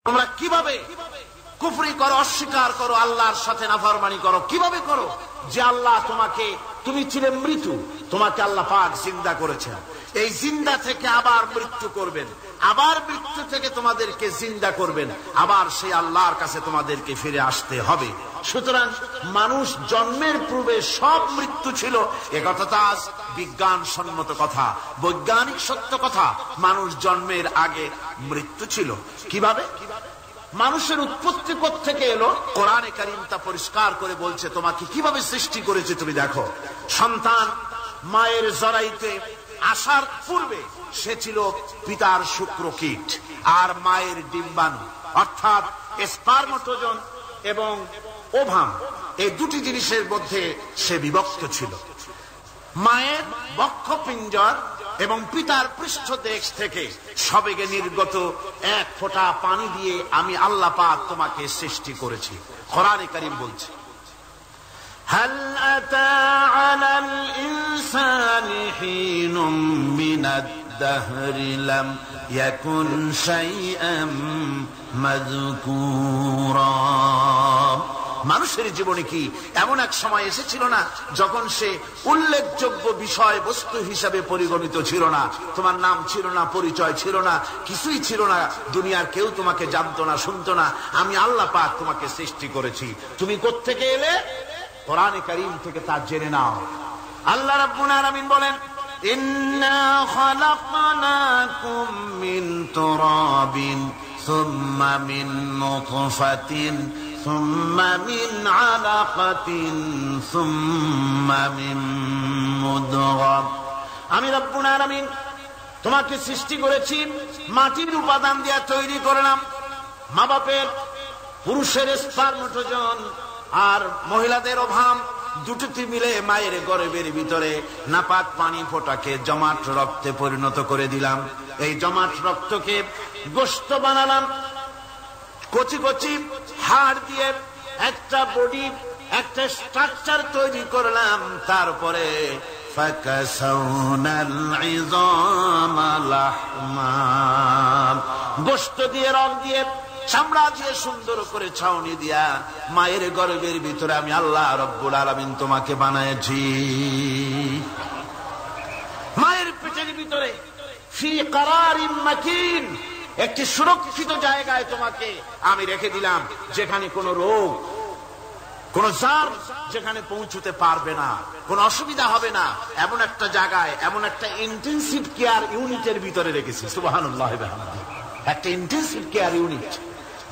তোমরা কিভাবে কুফরি করো, অস্বীকার করো, আল্লাহর সাথে নাফরমানি করো? কিভাবে করো? যে আল্লাহ তোমাকে, তুমি ছিলে মৃত্যু, তোমাকে আল্লাহ পাক জিন্দা করেছেন, এই জিন্দা থেকে আবার মৃত্যু করবেন, আবার মৃত্যু থেকে তোমাদেরকে জিন্দা করবেন, আবার সেই আল্লাহর কাছে তোমাদেরকে ফিরে আসতে হবে। সুতরাং মানুষ জন্মের পূর্বে সব মৃত্যু ছিল, একথা তো আজ বিজ্ঞানসম্মত কথা, বৈজ্ঞানিক সত্য কথা। মানুষ জন্মের আগে মৃত্যু ছিল। কিভাবে? মানুষের উৎপত্তি কোত্থেকে এলো? কোরআনে কারীম তা পরিষ্কার করে বলছে। তোমাকে কিভাবে সৃষ্টি করেছে তুমি দেখো। সন্তান মায়ের জরায়ুতে আসার পূর্বে সে ছিল পিতার শুক্রকীট আর মায়ের ডিম্বাণু, অর্থাৎ স্পার্মটোজন এবং ওভাম, এই দুটি জিনিসের মধ্যে সে বিভক্ত ছিল। মায়ের বক্ষপিঞ্জর এবং পিতার পৃষ্ঠদেশ থেকে সবেগে নির্গত এক ফোঁটা পানি দিয়ে আমি আল্লাহ পাক তোমাকে সৃষ্টি করেছি। কোরআনে কারীম বলছে, হাল আতা আলাল ইনসানি হিনুম মিনাদ দাহরি লাম ইয়াকুন শাইআম মাযকুরা। মানুষের জীবনে কি এমন এক সময় এসেছিল না যখন সে উল্লেখযোগ্য বিষয় বস্তু হিসাবে পরিগণিত ছিল না? তোমার নাম ছিল না, পরিচয় ছিল না, কিছুই ছিল না, দুনিয়ার কেউ তোমাকে জানতো না, শুনতো না। আমি আল্লাহ পাক তোমাকে সৃষ্টি করেছি। তুমি কোত্থেকে এলে? কোরআনে কারীম থেকে তা জেনে নাও। আল্লাহ রাব্বুল আলামিন বলেন, ইন্না খালাকনাকুম মিন তুরাবিন সুম্মা মিন নুতফাতিন সুম্মা মিন আলাকাতিন সুম্মা মিন মুদগা। আমি রব্বুল আলামিন তোমাকে সৃষ্টি করেছি, মাটির উপাদান দিয়ে তৈরি করলাম। মা বাপের, পুরুষের স্পার্মটোজন আর মহিলাদের ওভাম দুটোতে মিলে মায়ের গর্ভের ভিতরে নাপাক পানি ফোঁটাকে জমাট রক্তে পরিণত করে দিলাম। এই জমাট রক্তকে গোশত বানালাম, কচি কচি হাড় দিয়ে একটা বডি, একটা স্ট্রাকচার তৈরি করলাম। তারপরে ফাকাসাউনাল ইযামা লাহমা, গোশত দিয়ে, রগ দিয়ে, চামড়া দিয়ে সুন্দর করে ছাউনি দিয়া মায়ের গর্ভের ভিতরে আমি আল্লাহ রব্বুল আলামিন তোমাকে বানাইছি। মায়ের পেটের ভিতরে ফি কারারিম মাকিন, একটি সুরক্ষিত জায়গায় তোমাকে আমি রেখে দিলাম, যেখানে কোনো রোগ, কোন জার যেখানে পৌঁছতে পারবে না, কোন অসুবিধা হবে না। এমন একটা জায়গায়, এমন একটা ইন্টেনসিভ কেয়ার ইউনিটের ভিতরে রেখেছি। সুবহানাল্লাহ, একটা ইন্টেনসিভ কেয়ার ইউনিট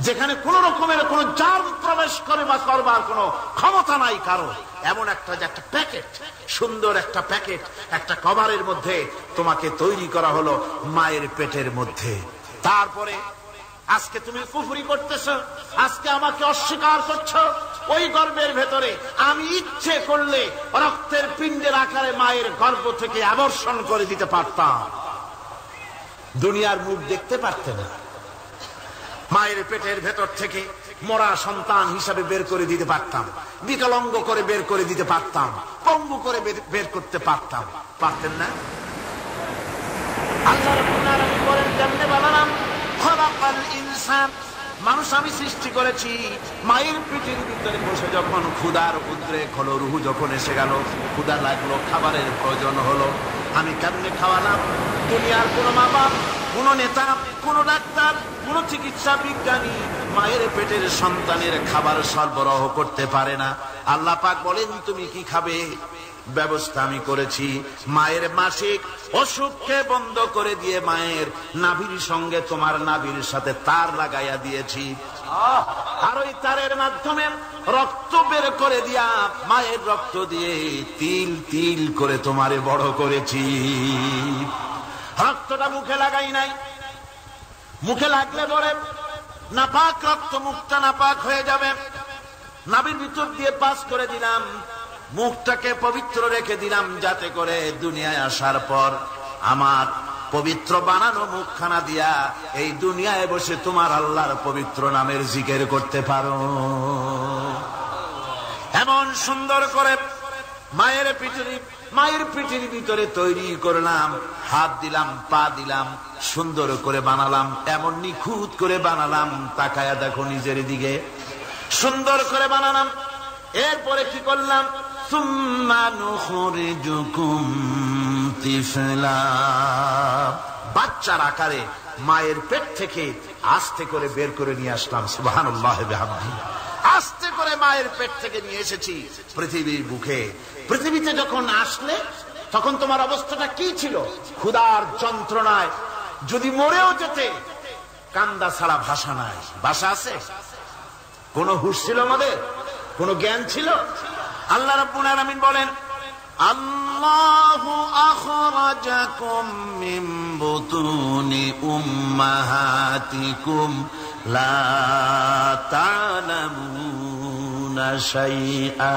যেখানে কোন রকমের কোন জার প্রবেশ করে বা করবার কোন ক্ষমতা নাই কারো। এমন একটা যে একটা প্যাকেট, সুন্দর একটা প্যাকেট, একটা কভারের মধ্যে তোমাকে তৈরি করা হলো মায়ের পেটের মধ্যে। তারপরে আজকে তুমি কুফরি করতেছো, আজকে আমাকে অস্বীকার করছো। ওই গর্ভের ভেতরে আমি ইচ্ছে করলে রক্তের পিণ্ডের আকারে মায়ের গর্ভ থেকে আবর্ষণ করে দিতে পারতাম, দুনিয়ার মুখ দেখতে পারতে না। মায়ের পেটের ভেতর থেকে মরা সন্তান হিসাবে বের করে দিতে পারতাম, বিকলাঙ্গ করে বের করে দিতে পারতাম, পঙ্গু করে বের করতে পারতাম। পারতেন না? আল্লাহ রাব্বুল আলামিন বলেন, কেমনে বানালাম? খালাকাল ইনসান, মানুষ আমি সৃষ্টি করেছি মায়ের পেটের ভিতরে বসে। যখন ক্ষুধার উদ্রেক হলো, রুহু যখন এসে গেল, ক্ষুধা লাগলো, খাবারের প্রয়োজন হলো, আমি কেমনে খাওয়ালাম? দুনিয়ার কোন মা বাপ, কোন নেতা, কোন ডাক্তার, কোন চিকিৎসা বিজ্ঞানী মায়ের পেটের সন্তানের খাবার সরবরাহ করতে পারে না। আল্লাহ পাক বলেন, তুমি কি খাবে? ব্যবস্থা আমি করেছি। মায়ের মাসিক অসুখকে বন্ধ করে দিয়ে মায়ের নাভির সঙ্গে তোমার নাভির সাথে তার লাগাইয়া দিয়েছি, আর ওই তারের মাধ্যমে রক্ত বের করে দিয়া মায়ের রক্ত দিয়ে তিল তিল করে তোমারে বড় করেছি। রক্তটা মুখে লাগাই নাই, মুখে লাগলে পরে নাপাক রক্ত, মুখটা নাপাক হয়ে যাবে। নাভির ভিতর দিয়ে পাস করে দিলাম, মুখটাকে পবিত্র রেখে দিলাম, যাতে করে দুনিয়ায় আসার পর আমার পবিত্র বানানো মুখখানা দিয়া এই দুনিয়ায় বসে তোমার আল্লাহর পবিত্র নামের জিকির করতে পারো। এমন সুন্দর করে মায়ের মায়ের পেটের ভিতরে তৈরি করলাম, হাত দিলাম, পা দিলাম, সুন্দর করে বানালাম, এমন নিখুঁত করে বানালাম, তাকায়া দেখো নিজের দিকে, সুন্দর করে বানালাম। এরপরে কি করলাম? সুম্মা নুখরিজুকুম তিফলা, বাচ্চার আকারে মায়ের পেট থেকে আস্তে করে বের করে নিয়ে আসলাম। সুবহানাল্লাহ বিহামদিহি, আস্তে করে মায়ের পেট থেকে নিয়ে এসেছি পৃথিবীর বুকে। পৃথিবীতে যখন আসলে তখন তোমার অবস্থাটা কি ছিল? ক্ষুধার যন্ত্রণায় যদি মরেও যেতে, কান্দা ছাড়া ভাষা নাই। ভাষা আছে? কোন হুঁশ ছিল আমাদের? কোন জ্ঞান ছিল? আল্লাহ রাব্বুল আলামিন বলেন, আল্লাহু আখরাজাকুম মিন বুতুনি উম্মাহাতিকুম লা তা'লামুনা শাইআ,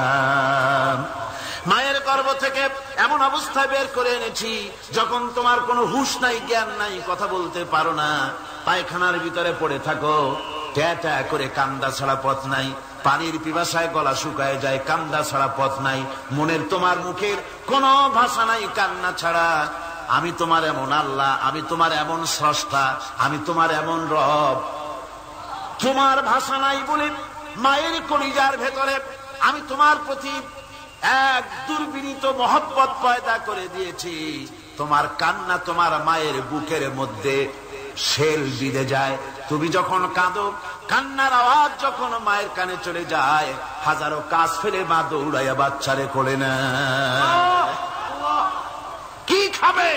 মায়ের গর্ভ থেকে এমন অবস্থায় বের করে এনেছি যখন তোমার কোনো হুঁশ নাই, জ্ঞান নাই, কথা বলতে পারো না, পায়খানার ভিতরে পড়ে থাকো, ট্যাঁ করে, কান্দা ছাড়া পথ নাই, পানির পিপাসায় গলা শুকায় যায়, কান্দা ছাড়া পথ নাই, মনের তোমার মুখের কোনো ভাষা নাই কান্না ছাড়া। আমি তোমার এমন আল্লাহ, আমি তোমার এমন স্রষ্টা, আমি তোমার এমন রব, তোমার ভাষা নাই বলে মায়ের কলিজার ভেতরে আমি তোমার প্রতি এক দুর্বিনীত মহব্বত পয়দা করে দিয়েছি। তোমার কান্না তোমার মায়ের বুকের মধ্যে শেল বিঁধে যায়। তুমি যখন কাঁদো, কান্নার আওয়াজ যখন মায়ের কানে চলে যায়, হাজারো কাজ ফেলে মা দৌড়াইয়া বাচ্চারে কোলে নেয়। কি খাবে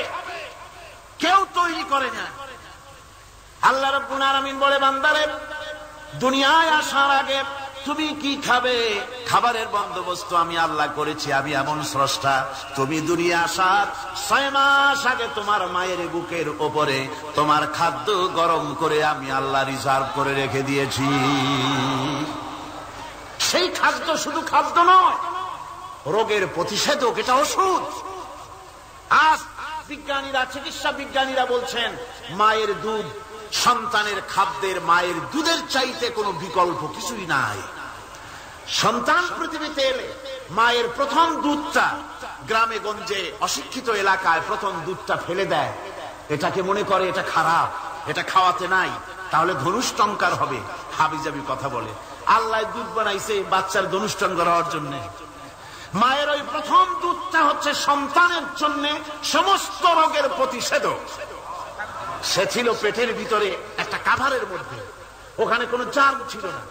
কেউ তৈরি করে না। আল্লাহ রাব্বুল আলামিন বলে, বান্দারে, দুনিয়ায় আসার আগে তুমি কি খাবে, খাবারের বন্দোবস্ত আমি আল্লাহ করেছি, আমি এমন স্রষ্টা। তুমি দুনিয়া আসার 6 মাস আগে তোমার মায়ের বুকের ওপরে তোমার খাদ্য গরম করে আমি আল্লাহ রিজার্ভ করে রেখে দিয়েছি। সেই খাদ্য শুধু খাদ্য নয়, রোগের প্রতিষেধক, এটা ওষুধ। আজ বিজ্ঞানীরা, চিকিৎসা বিজ্ঞানীরা বলছেন, মায়ের দুধ সন্তানের খাদ্যের, মায়ের দুধের চাইতে কোনো বিকল্প কিছুই নাই। সন্তান পৃথিবীতে এলে মায়ের প্রথম দুধটা, গ্রামে গঞ্জে অশিক্ষিত এলাকায় প্রথম দুধটা ফেলে দেয়, এটাকে মনে করে এটা খারাপ, এটা খাওয়াতে নাই, তাহলে ধনুষ্টঙ্কার হবে, হাবিজাবি কথা বলে। আল্লাহ দুধ বানাইছে বাচ্চার ধনুষ্টঙ্কার হওয়ার জন্য। মায়ের ওই প্রথম দুধটা হচ্ছে সন্তানের জন্য সমস্ত রোগের প্রতিষেধক। সে ছিল পেটের ভিতরে একটা কাভারের মধ্যে, ওখানে কোনো জার্ম ছিল না,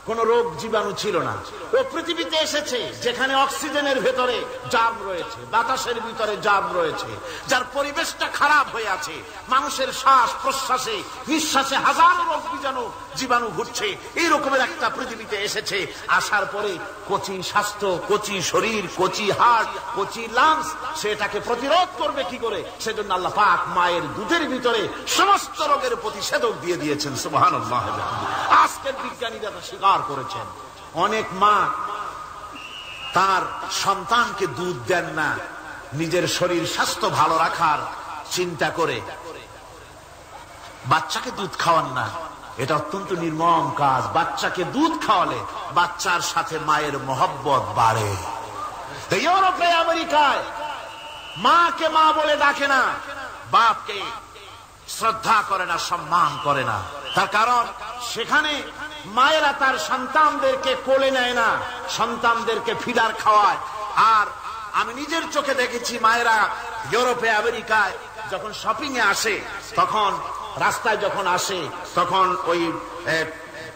কোন রোগ জীবাণু ছিল না। ও পৃথিবীতে এসেছে যেখানে অক্সিজেনের ভেতরে জার্ম রয়েছে, বাতাসের ভিতরে জার্ম রয়েছে, যার পরিবেশটা খারাপ হয়ে আছে, মানুষের শ্বাস প্রশ্বাসে নিঃশ্বাসে হাজারো রোগ বীজাণু জীবাণু ঘুরছে। এই রকমের একটা পৃথিবীতে এসেছে। আসার পরে কচি স্বাস্থ্য, কচি শরীর, কচি হার্ট, কচি লাংস, সেটাকে প্রতিরোধ করবে কি করে? সেজন্য আল্লাহ পাক মায়ের দুধের ভিতরে সমস্ত রোগের প্রতিষেধক দিয়ে দিয়েছেন। সুবহানাল্লাহ। আজকের বিজ্ঞানীরা স্বীকার করেছেন, অনেক মা তার সন্তানকে দুধ দেন না, নিজের শরীর স্বাস্থ্য ভালো রাখার চিন্তা করে বাচ্চাকে দুধ খাওয়ান না। এটা অত্যন্ত নির্মম কাজ। বাচ্চাকে দুধ খাওয়ালে বাচ্চার সাথে মায়ের মহব্বত বাড়ে। ইউরোপে, আমেরিকায় মাকে মা বলে ডাকে না, বাপকে শ্রদ্ধা করে না, সম্মান করে না। তার কারণ সেখানে মায়েরা তার সন্তানদেরকে কোলে নেয় না, সন্তানদেরকে ফিডার খাওয়ায়। আর আমি নিজের চোখে দেখেছি, মায়েরা ইউরোপে, আমেরিকায় যখন শপিং এ আসে, তখন রাস্তায় যখন আসে, তখন ওই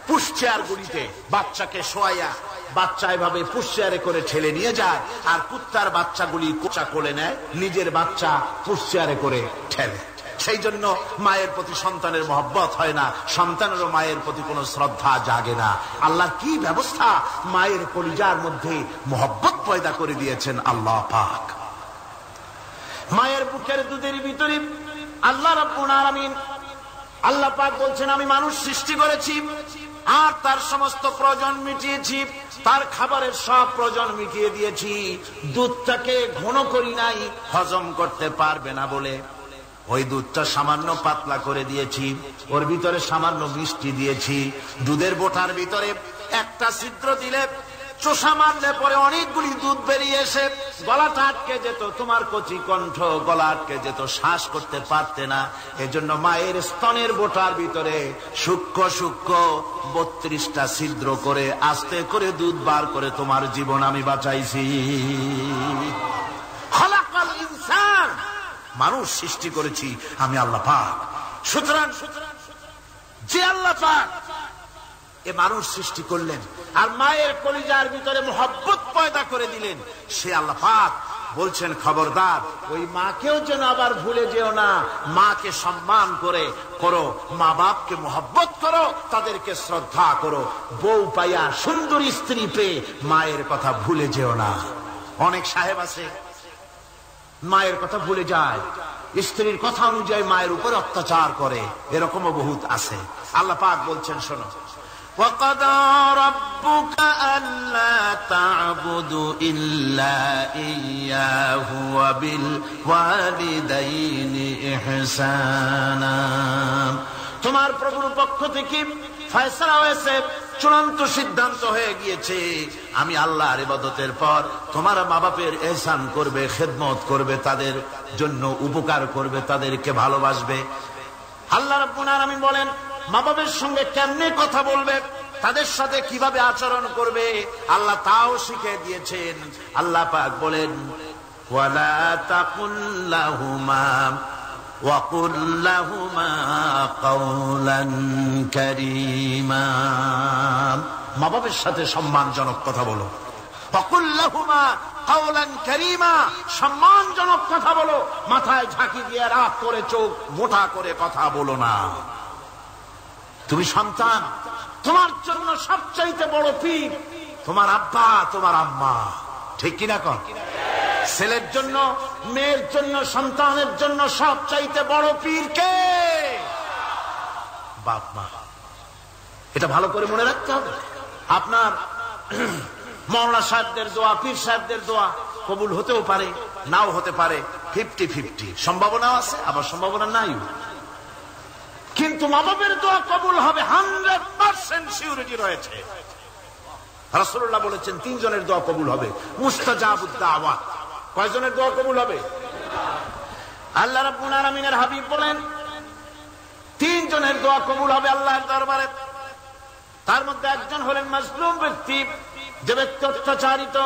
পুশ চেয়ার গুলিতে বাচ্চাকে শোয়াইয়া বাচ্চা এভাবে পুশ চেয়ারে করে ঠেলে নিয়ে যায়, আর কুত্তার বাচ্চাগুলি কোচা কোলে নেয়, নিজের বাচ্চা পুশ চেয়ারে করে ঠেলে। সেই জন্য মায়ের প্রতি সন্তানের মহব্বত হয় না, সন্তানেরও মায়ের প্রতি কোনো শ্রদ্ধা জাগে না। আল্লাহর কি ব্যবস্থা! মায়ের কলিজার মধ্যে মহব্বত পয়দা করে দিয়েছেন আল্লাহ পাক। মায়ের বুকের দুধের ভিতরে আল্লাহ রাব্বুল আলামিন, আল্লাহ পাক বলছেন, আমি মানুষ সৃষ্টি করেছি আর তার সমস্ত প্রয়োজন মিটিয়েছি, তার খাবারের সব প্রয়োজন মিটিয়ে দিয়েছি। দুধটাকে ঘন করি নাই, হজম করতে পারবে না বলে ওই দুধটা সামান্য পাতলা করে দিয়েছি, ওর ভিতরে সামান্য মিষ্টি দিয়েছি। দুধের বোটার ভিতরে একটা ছিদ্র দিলে চোষা মারলে পরে অনেকগুলি দুধ বেরিয়ে এসে গলাটা আটকে যেত, তোমার কচি কণ্ঠ গলা আটকে যেত, শ্বাস করতে পারতে না। এজন্য মায়ের স্তনের বোটার ভিতরে সূক্ষ্ম সূক্ষ্ম 32টা ছিদ্র করে আস্তে করে দুধ বার করে তোমার জীবন আমি বাঁচাইছি। খলাকাল ইনসান, মানুষ সৃষ্টি করেছি আমি আল্লাহ পাক। সুতরাং যে আল্লাহ পাক এ মানুষ সৃষ্টি করলেন আর মায়ের কলিজার ভিতরে মোহব্বত পয়দা করে দিলেন, সে আল্লাহ পাক বলছেন খবরদার ওই মাকেও যেন আবার ভুলে যেও না। মাকে সম্মান করে করো, মা বাপকে মোহব্বত করো, তাদেরকে শ্রদ্ধা করো। বউ পাইয়া সুন্দর স্ত্রী পেয়ে মায়ের কথা ভুলে যেও না। অনেক সাহেব আছে মায়ের কথা ভুলে যায়, স্ত্রীর কথা অনুযায়ী মায়ের উপর অত্যাচার করে, এরকমও বহুত আছে। আল্লাহ পাক বলছেন শোনো, وَقَضَى رَبُّكَ أَلَّا تَعْبُدُوا إِلَّا إِيَّاهُ وَبِالْوَالِدَيْنِ إِحْسَانًا। তোমার প্রভুর পক্ষ থেকে ফয়সালা হয়েছে, চূড়ান্ত সিদ্ধান্ত হয়ে গিয়েছে, আমি আল্লাহর ইবাদতের পর তোমার মা বাপের ইহসান করবে, খেদমত করবে, তাদের জন্য উপকার করবে, তাদেরকে ভালোবাসবে। আল্লাহ রাব্বুল আলামিন বলেন মা বাবার সঙ্গে কেমনে কথা বলবে, তাদের সাথে কিভাবে আচরণ করবে, আল্লাহ তাও শিখিয়ে দিয়েছেন। আল্লাহ পাক বলেন ওয়ালা তাকুল লাহুমা ওয়াকুল লাহুমা কাওলান কারীমা। মা বাবার সাথে সম্মানজনক কথা বলো। ওয়াকুল লাহুমা কাওলান কারীমা, সম্মানজনক কথা বলো। মাথায় ঝাঁকি দিয়ে রাগ করে চোখ মোটা করে কথা বলো না। তুমি সন্তান, তোমার জন্য সবচাইতে বড় পীর তোমার আব্বা তোমার আম্মা, ঠিক কিনা কর? ছেলের জন্য, মেয়ের জন্য, সন্তানের জন্য সবচাইতে বড় পীর কে? বাপ মা। এটা ভালো করে মনে রাখতে হবে। আপনার মাওলানা সাহেবদের দোয়া, পীর সাহেবদের দোয়া কবুল হতেও পারে, নাও হতে পারে, 50-50 সম্ভাবনা আছে, আবার সম্ভাবনা নাই। কিন্তু মা বাবের দোয়া কবুল হবে 100% সিউরিটি রয়েছে। রাসূলুল্লাহ বলেছেন 3 জনের দোয়া কবুল হবে, মুস্তাজাবুদ দাওয়াত। কয়জনের দোয়া কবুল হবে? আল্লাহ রাব্বুল আলামিনের হাবিব বলেন 3 জনের দোয়া কবুল হবে আল্লাহর দরবারে। তার মধ্যে একজন হলেন মাজলুম ব্যক্তি, যে ব্যক্তি অত্যাচারিত,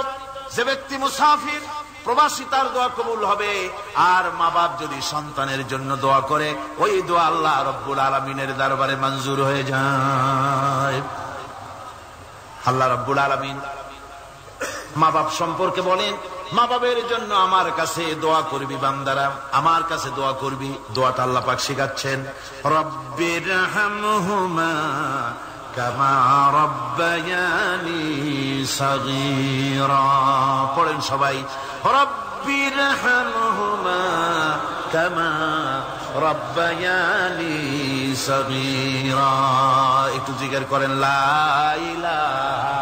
যে ব্যক্তি মুসাফির, প্রবাসী, তার দোয়া কবুল হবে। আর মা বাপ যদি সন্তানের জন্য দোয়া করে, ওই দোয়া আল্লাহ রাব্বুল আলামিনের দরবারে মঞ্জুর হয়ে যায়। আল্লাহ রাব্বুল আলামিন মা বাপ সম্পর্কে বলেন মা বাবের জন্য আমার কাছে দোয়া করবি বান্দারা, আমার কাছে দোয়া করবি। দোয়াটা আল্লাহ পাক শিখাচ্ছেন, রব্বিরহামহুমা কামা রব্বায়ানি সাগীরা। পড়েন সবাই, রব্বিরহামহুমা কামা রব্বায়ানি সাগীরা। একটু জিকির করেন, লা ইলাহা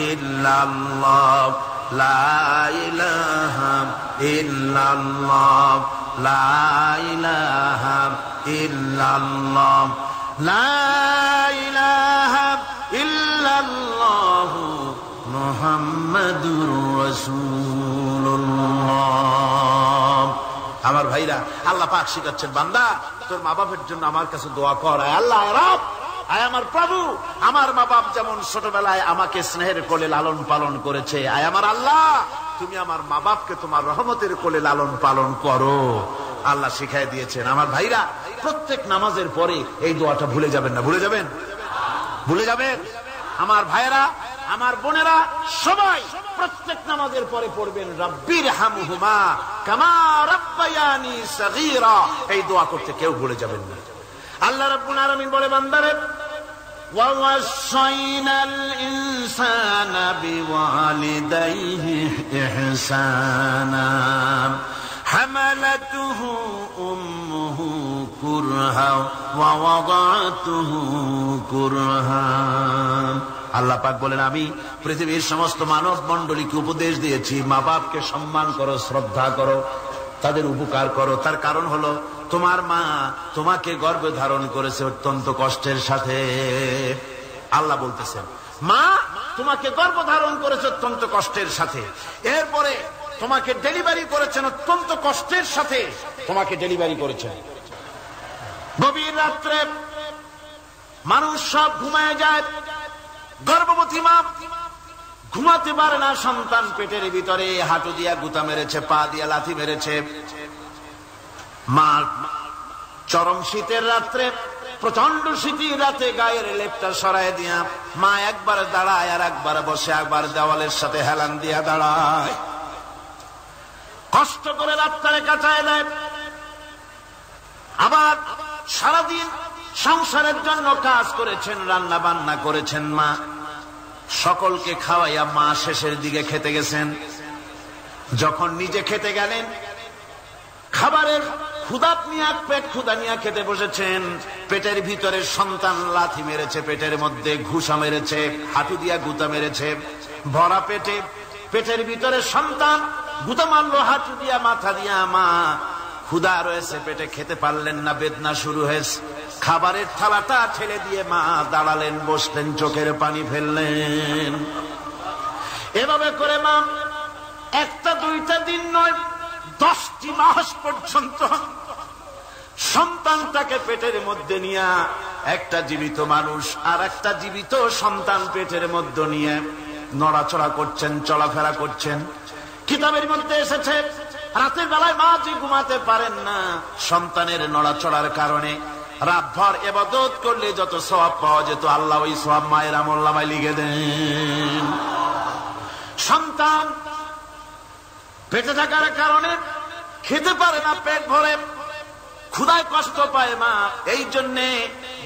ইল্লাল্লাহ, লা ইলাহা ইল্লাল্লাহ, লা ইলাহা ইল্লাল্লাহ, লা ইলাহা ইল্লাল্লাহ মুহাম্মাদুর রাসূলুল্লাহ। আমার ভাইরা, আল্লাহ পাক শিখাচ্ছেন বান্দা তোর মা বাপের জন্য আমার কাছে দোয়া কর। আল্লাহ রব, আয় আমার প্রভু, আমার মা বাপ যেমন ছোটবেলায় আমাকে স্নেহের কোলে লালন পালন করেছে, আয় আমার আল্লাহ তুমি আমার মা বাপকে তোমার রহমতের কোলে লালন পালন করো। আল্লাহ শিখাই দিয়েছেন। আমার ভাইরা, প্রত্যেক নামাজের পরে এই দোয়াটা ভুলে যাবেন না। ভুলে যাবেন? ভুলে যাবেন? আমার ভাইরা, আমার বোনেরা, সবাই প্রত্যেক নামাজের পরে পড়বেন রব্বিরহামহুমা কামা রব্বায়ানি সাগীরা। এই দোয়া করতে কেউ ভুলে যাবেন না। আল্লাহ রাব্বুল আলামিন বলে বান্দারে, ওয়া ওয়াসাইনাল ইনসানা বিওয়ালিদাইহি ইহসানা হামালাতুহু উম্মুহু কুরহা ওয়া ওয়াদাতুহু কুরহা। আল্লাহ পাক বলেন আমি পৃথিবীর সমস্ত মানব মণ্ডলীকে উপদেশ দিয়েছি মা বাপকে সম্মান করো, শ্রদ্ধা করো, তাদের উপকার করো। তার কারণ হলো তোমার মা তোমাকে গর্ভে ধারণ করেছে অত্যন্ত কষ্টের সাথে। আল্লাহ বলতেছেন মা তোমাকে গর্ভ ধারণ করেছে অত্যন্ত কষ্টের সাথে, এরপরে তোমাকে ডেলিভারি করেছেন অত্যন্ত কষ্টের সাথে, তোমাকে ডেলিভারি করেছেন। গভীর রাত্রে মানুষ সব ঘুমায় যায়, গর্ভবতী মা ঘুমাতে পারে না, সন্তান পেটের ভিতরে হাঁটু দিয়া গুতা মেরেছে, পা দিয়া লাথি মেরেছে। মা চরম শীতের রাত্রে, প্রচন্ড শীতের রাতে গায়ের লেপটা সরায় দিয়া মা একবার দাঁড়ায় আর একবার বসে, একবার দেওয়ালের সাথে হেলান দিয়া দাঁড়ায়, কষ্ট করে রাতটারে কাটায় দেয়। আবার সারাদিন সংসারের জন্য কাজ করেছেন, রান্না বান্না করেছেন মা, সকলকে খাওয়াইয়া মা শেষের দিকে খেতে গেছেন। যখন নিজে খেতে গেলেন, খাবারের ক্ষুধাত নিয়ে পেট ক্ষুধা নিয়ে খেতে বসেছেন, পেটের ভিতরে সন্তান লাথি মেরেছে, পেটের মধ্যে ঘুষা মেরেছে, হাঁটু দিয়া গুতা মেরেছে, ভরা পেটে পেটের ভিতরে সন্তান গুতা মারলো হাঁটু দিয়া মাথা দিয়া। মা ক্ষুধা রয়েছে পেটে, খেতে পারলেন না, বেদনা শুরু হয়েছে। খাবারের থালাটা ঠেলে দিয়ে মা দাঁড়ালেন, বসলেন, চোখের পানি ফেললেন। এভাবে করে মা একটা দুইটা দিন নয়, 10টি মাস পর্যন্ত সন্তানটাকে পেটের মধ্যে নিয়ে, একটা জীবিত মানুষ আর একটা জীবিত সন্তান পেটের মধ্যে নিয়ে নড়াচড়া করছেন, চলাফেরা করছেন। কিতাবের মধ্যে এসেছে রাতের বেলায় মা যে ঘুমাতে পারেন না সন্তানের নড়াচড়ার কারণে, রাতভর ইবাদত করলে যত সওয়াব পাওয়া যেত আল্লাহ ওই সওয়াব মায়ের আমলনামায় লিখে দেন। সন্তান পেটে থাকার কারণে খেতে পারে না, পেট ভরে ক্ষুধায় কষ্ট পায় মা, এই জন্যে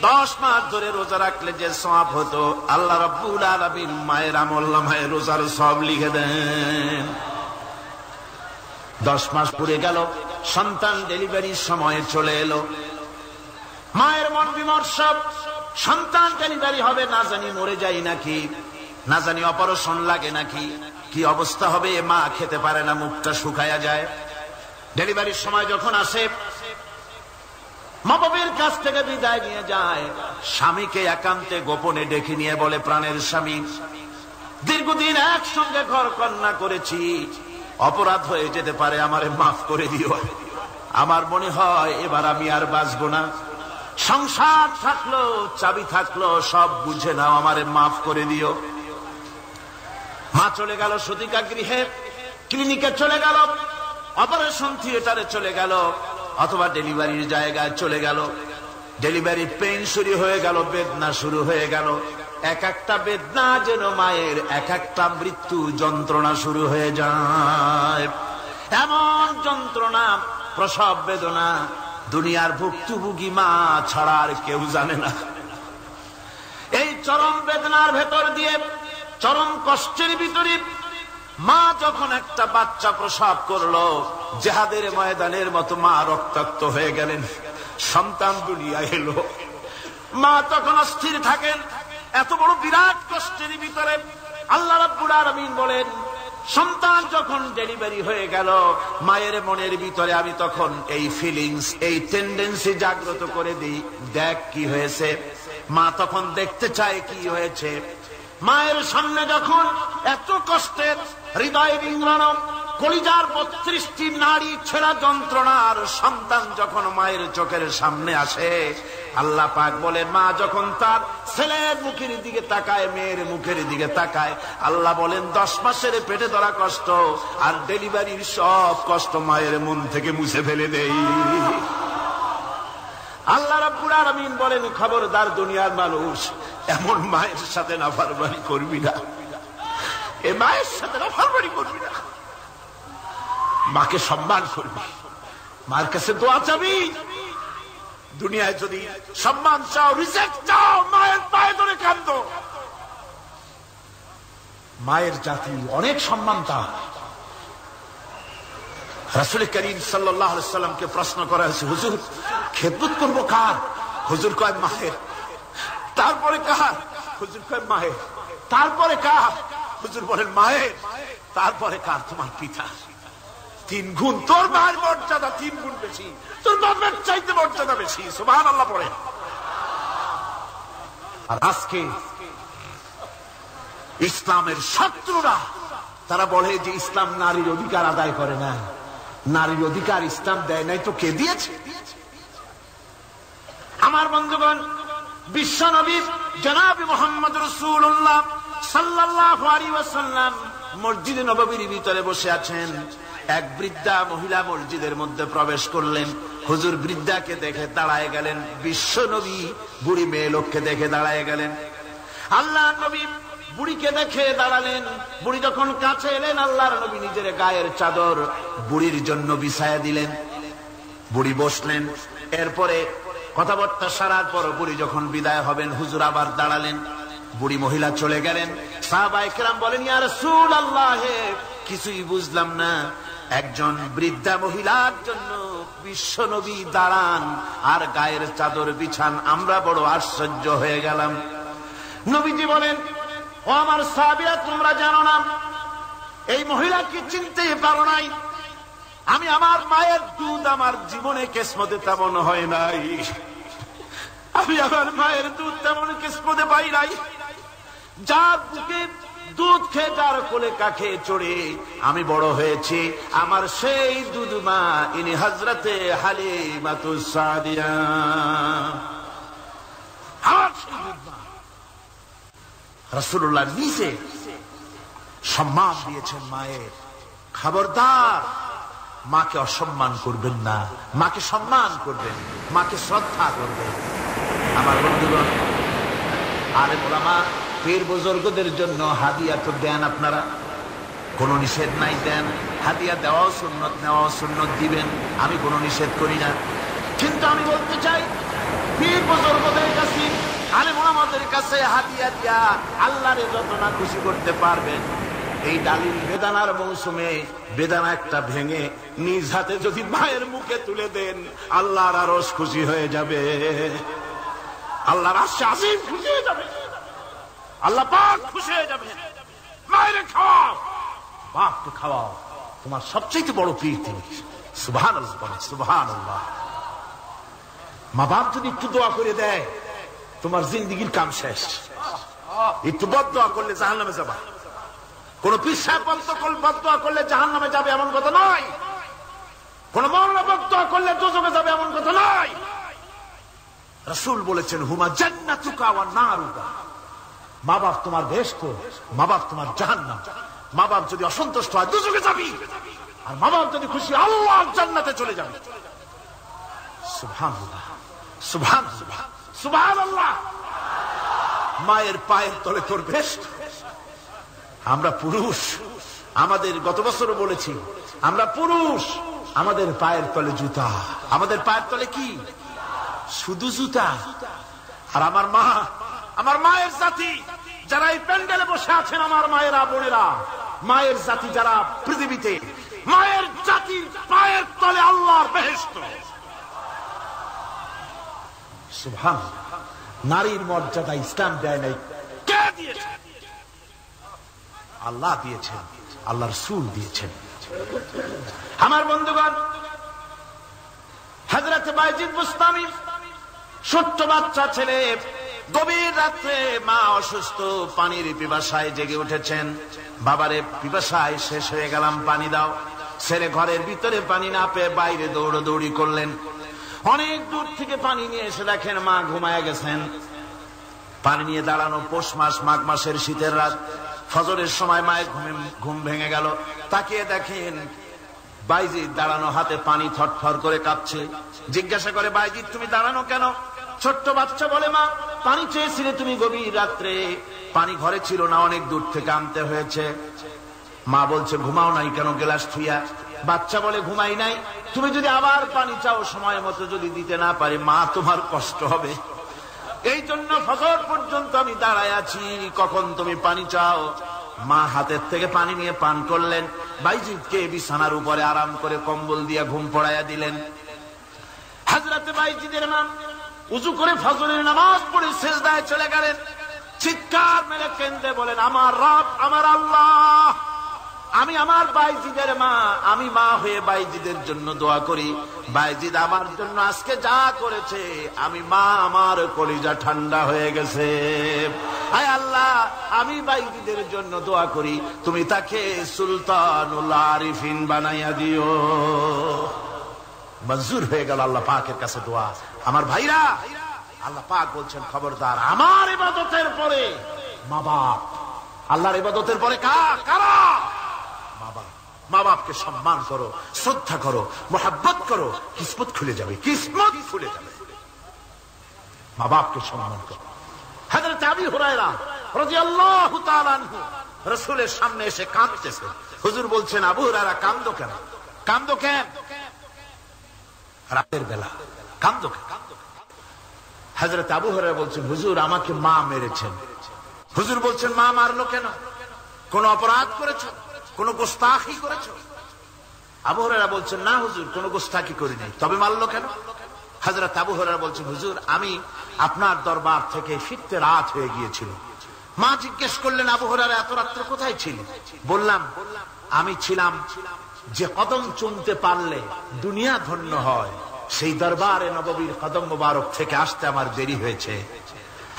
10 মাস ধরে রোজা রাখলে যে সওয়াব হতো আল্লাহ রাব্বুল আলামিন মায়ের আমলনামায় রোজার সওয়াব লিখে দেন। 10 মাস পুরে গেল, সন্তান ডেলিভারির সময় চলে এলো। মায়ের মন বিমর্ষ, সন্তান ডেলিভারি হবে, না জানি মরে যাই নাকি, না জানি অপারেশন লাগে নাকি, কি অবস্থা হবে। মা খেতে পারে না, মুখটা শুকায়া যায়। ডেলিভারির সময় যখন আসে, মা বাবার কাছ থেকে বিদায় নিয়ে যায়, স্বামীকে একান্তে গোপনে ডেকে নিয়ে বলে, প্রাণের স্বামী, দীর্ঘদিন একসঙ্গে ঘর কন্যা করেছি, অপরাধ হয়ে যেতে পারে, আমারে মাফ করে দিও। আমার মনে হয় এবার আমি আর বাঁচবো না, সংসার থাকলো চাবি থাকলো সব বুঝে নাও, আমারে মাফ করে দিও। মা চলে গেল সতিকা গৃহে, ক্লিনিকে চলে গেল, অপারেশন থিয়েটারে চলে গেল, অথবা ডেলিভারির জায়গায় চলে গেল। ডেলিভারি পেইন শুরু হয়ে গেল, বেদনা শুরু হয়ে গেল। এক একটা বেদনা যেন মায়ের এক একটা মৃত্যু যন্ত্রণা শুরু হয়ে যায়। এমন যন্ত্রণা, প্রসব বেদনা দুনিয়ার ভুক্তভোগী মা ছাড়া আর কেউ জানে না। এই চরম বেদনার ভেতর দিয়ে, চরম কষ্টের ভিতরে মা যখন একটা বাচ্চা প্রসব করলো, জিহাদের ময়দানের মতো মা রক্তাক্ত হয়ে গেলেন, সন্তান দুনিয়া এলো। মা তখন অস্থির থাকেন, এত বড় বিরাট কষ্টের ভিতরে। আল্লাহ রাব্বুল আলামিন বলেন, সন্তান যখন ডেলিভারি হয়ে গেল, মায়ের মনের ভিতরে আমি তখন এই ফিলিংস, এই টেন্ডেন্সি জাগ্রত করে দিই, দেখ কি হয়েছে। মা তখন দেখতে চায় কি হয়েছে। মায়ের সামনে যখন এত কষ্টের, হৃদয় বিংড়ানো, কলিজার 32টি নাড়ি ছেঁড়া যন্ত্রণার সন্তান যখন মায়ের চোখের সামনে আসে, আল্লাহ পাক বলেন, মা যখন তার ছেলের মুখের দিকে তাকায়, মেয়ের মুখের দিকে তাকায়, আল্লাহ বলেন 10 মাসের পেটে ধরা কষ্ট আর ডেলিভারির সব কষ্ট মায়ের মন থেকে মুছে ফেলে দেই। আল্লাহ রাব্বুল আলামিন বলেন, খবরদার দুনিয়ার মানুষ, এমন মায়ের সাথে নাফরমানি করবি না, এ মায়ের সাথে নাফরমানি করবি না, মাকে সম্মান করবি, মার কাছে দোয়া চাবি। দুনিয়ায় যদি সম্মান চাও, রিজেক্ট চাও, মায়ের পায়ে ধরে কাঁদো। মায়ের জাতি অনেক সম্মান তার। রাসূল করিম সাল্লাল্লাহু আলাইহি সাল্লামকে প্রশ্ন করা হয়েছে, হুজুর খেদমত করবো কার? হুজুর কয় মায়ের। তারপরে কার? হুজুর কয় মায়ের। তারপরে কার? হুজুর বলেন মায়ের। তারপরে কার? তোমার পিতা। 3 গুণ, তোর ভাইয়ের মর্যাদা 3 গুণ বেশি, তোর বাপের চাইতে মর্যাদা বেশি। সুবহানাল্লাহ পড়ে। আর আজকে ইসলামের শত্রুরা তারা বলে যে ইসলাম নারীর অধিকার আদায় করে না। নারীর অধিকার ইসলাম দেয় নাই তো কে দিয়েছে? আমার বন্ধুগণ, বিশ্ব নবী জনাব মুহাম্মদ রাসূলুল্লাহ সাল্লাল্লাহু আলাইহি ওয়াসাল্লাম মসজিদে নববীর ভিতরে বসে আছেন। এক বৃদ্ধা মহিলা মসজিদের মধ্যে প্রবেশ করলেন। হুজুর বৃদ্ধাকে দেখে দাঁড়ায় গেলেন, বিশ্ব নবী বুড়ি মেয়ে লোককে দেখে দাঁড়ায় গেলেন। আল্লাহর নবী বুড়িকে দেখে দাঁড়ালেন। বুড়ি যখন কাছে এলেন, আল্লাহর নবী নিজের গায়ের চাদর বুড়ির জন্য বিছায়া দিলেন। বুড়ি বসলেন। এরপরে কথাবার্তা সারার পর বুড়ি যখন বিদায় হবেন, হুজুর আবার দাঁড়ালেন। বুড়ি মহিলা চলে গেলেন। সাহাবায়ে কেরাম বলেন, ইয়া রাসূলুল্লাহ, কিছুই বুঝলাম না, একজন বৃদ্ধা মহিলার জন্য বিশ্ব নবী দাঁড়ান আর গায়ের চাদর বিছান, আমরা বড় আশ্চর্য হয়ে গেলাম। নবীজি বলেন, ও আমার সাহাবীরা, তোমরা জানো না, এই মহিলাকে চিনতে পারো নাই। আমি আমার মায়ের দুধ আমার জীবনে কিসমতে তেমন হয় নাই। আমি আমার মায়ের দুধ তেমন কিসমতে পাই নাই। যার বুকে দুধ খেয়ে, যার কোলে কাখে চড়ে আমি বড় হয়েছি, আমার সেই দুধ মা ইনি হযরতে হালিমাতুস সাদিয়া। আমার সেই দুধ মা। রাসূলুল্লাহ নিজে সম্মান দিয়েছেন মায়ের। খবরদার, মাকে অসম্মান করবেন না, মাকে সম্মান করবেন, মাকে শ্রদ্ধা করবেন। আমার বন্ধুগণ, আলেম ওলামা পীর বুজুর্গদের জন্য হাদিয়া তো দেন আপনারা, কোনো নিষেধ নাই, দেন। হাদিয়া দেওয়াও সুন্নত, নেওয়াও সুন্নত, দিবেন, আমি কোনো নিষেধ করি না। কিন্তু আমি বলতে চাই, পীর বুজুর্গদের কাছে, আলেম ওলামাদের কাছে হাদিয়া দিয়া আল্লাহরে যত না খুশি করতে পারবেন, এই ডালিম বেদানার মৌসুমে বেদানা একটা ভেঙে নিজ হাতে যদি মায়ের মুখে তুলে দেন, আল্লাহর আরশ খুশি হয়ে যাবে, আল্লাহর আরশে আজিম খুশি হয়ে যাবে, আল্লাহ পাক খুশি হয়ে যাবে। মায়ের খাওয়াও, বাপকে খাওয়াও, তোমার সবচেয়ে বড় পীর তিনি। সুবহানাল্লাহ, সুবহানাল্লাহ। মা বাপ যদি একটু দোয়া করে দেয়, তোমার জিন্দেগির কাম শেষ। একটু বদদোয়া করলে জাহান্নামে যাবা। কোন পীর সাহেব বদদোয়া করলে জাহান্নামে যাবে এমন কথা নয়। কোন মাওলানা বদদোয়া করলে দোজখে যাবে এমন কথা নয়। রাসূল বলেছেন, হুমা জান্নাতুকা ওয়া নারুকা। মা বাপ তোমার বেহেশত, মা বাপ তোমার জাহান্নাম। মা বাপ যদি অসন্তুষ্ট হয়, দোজখে যাবি, আর মা বাপ যদি খুশি, আল্লাহর জান্নাতে চলে যাবে। সুবহানাল্লাহ, সুবহানাল্লাহ, সুবহানাল্লাহ। মায়ের পায়ের তলে তোর বেহেশত। আমরা পুরুষ, আমাদের গত বছরও বলেছি, আমরা পুরুষ, আমাদের পায়ের তলে জুতা। আমাদের পায়ের তলে কি? শুধু জুতা। আর আমার মা, আমার মায়ের জাতি যারা এই প্যান্ডেলে বসে আছেন, আমার মায়েরা, বোনেরা, মায়ের জাতি যারা পৃথিবীতে, মায়ের জাতির পায়ের তলে আল্লাহর বেহেশত। সুবহানাল্লাহ। নারীর মর্যাদা ইসলাম দেয় নাই, কে দিয়েছে? আল্লাহ দিয়েছেন, আল্লাহ রাসূল দিয়েছেন। আমার বন্ধুগণ, হযরত বাইজিদ বুস্তামি, ছোট্ট বাচ্চা ছেলে, গভীর রাত্রে মা অসুস্থ, পানির পিপাসায় জেগে উঠেছেন। বাবারে, পিপাসায় শেষ হয়ে গেলাম, পানি দাও। ছেলে ঘরের ভিতরে পানি না পেয়ে বাইরে দৌড়াদৌড়ি করলেন। অনেক দূর থেকে পানি নিয়ে এসে দেখেন মা ঘুমায় গেছেন। পানি নিয়ে দাঁড়ানো, পৌষ মাস, মাঘ মাসের শীতের রাত, ফজরের সময় মায়ের ঘুম ভেঙে গেল। তাকিয়ে দেখেন বাইজিদ দাঁড়ানো, হাতে পানি থরথর করে কাঁপছে। জিজ্ঞাসা করে, বাইজিদ তুমি দাঁড়ানো কেন? ছোট্ট বাচ্চা বলে, মা পানি চেয়েছিলে তুমি গভীর রাত্রে, পানি ঘরে ছিল না, অনেক দূর থেকে আনতে হয়েছে। মা বলছে, ঘুমাও নাই কেন গ্লাস থুইয়া? বাচ্চা বলে, ঘুমাই নাই, তুমি যদি আবার পানি চাও, সময় মতো যদি দিতে না পারি, মা তোমার কষ্ট হবে, এই জন্য ফজর পর্যন্ত আমি দাঁড়ায় আছি, কখন তুমি পানি চাও। মা হাতের থেকে পানি নিয়ে পান করলেন। বাইজিদকে বিছানার উপরে আরাম করে কম্বল দিয়ে ঘুম পড়াইয়া দিলেন। হযরত বাইজিদের মা উযু করে ফজরের নামাজ পড়ে সিজদায় চলে গেলেন। চিৎকার মেরে কেঁদে বলেন, আমার রব, আমার আল্লাহ, আমি আমার বাইজিদের মা, আমি মা হয়ে বাইজিদের জন্য দোয়া করি। বাইজিদ আমার জন্য আজকে যা করেছে, আমি মা, আমার কলিজা ঠান্ডা হয়ে গেছে। আয় আল্লাহ, আমি বাইজিদের জন্য দোয়া করি, তুমি তাকে সুলতানুল আরিফিন বানাইয়া দিও। মঞ্জুর হয়ে গেল আল্লাহ পাকের কাছে দোয়া। আমার ভাইরা, আল্লাহ পাক বলছেন খবরদার, আমার ইবাদতের পরে মা বাপ, আল্লাহর ইবাদতের পরে কারা? মা বাপকে সম্মান করো, শ্রদ্ধা করো, মোহাব্বত করো, কিসমত খুলে যাবে, কিসমত খুলে যাবে। মা বাপকে সম্মান করো। হযরত আবু হুরায়রা রাদিয়াল্লাহু তাআলা আনহু রাসূলের সামনে এসে কাঁদতেছে। হুজুর বলছেন, আবু হুরায়রা কাঁদো কেন? কাঁদো কেন? রাতের বেলা কাঁদো কেন? হযরত আবু হুরায়রা বলছেন, হুজুর আমাকে মা মেরেছেন। হুজুর বলছেন, মা মারলো কেন? কোন অপরাধ করেছ? কোন গোস্তাখি করেছ? আবু হুরায়রা বলছেন, না হুজুর, কোন গোস্তাখি করি নাই, তবে মারলো কেন? হযরত আবু হুরায়রা বলছেন, হুজুর আমি আপনার দরবার থেকে ফিরতে রাত হয়ে গিয়েছিল। মা জিজ্ঞেস করলেন, আবু হুরায়রা এত রাত্রে কোথায় ছিল? বললাম, আমি ছিলাম যে কদম চুমতে পারলে দুনিয়া ধন্য হয়, সেই দরবারে নববীর কদম মোবারক থেকে আসতে আমার দেরি হয়েছে।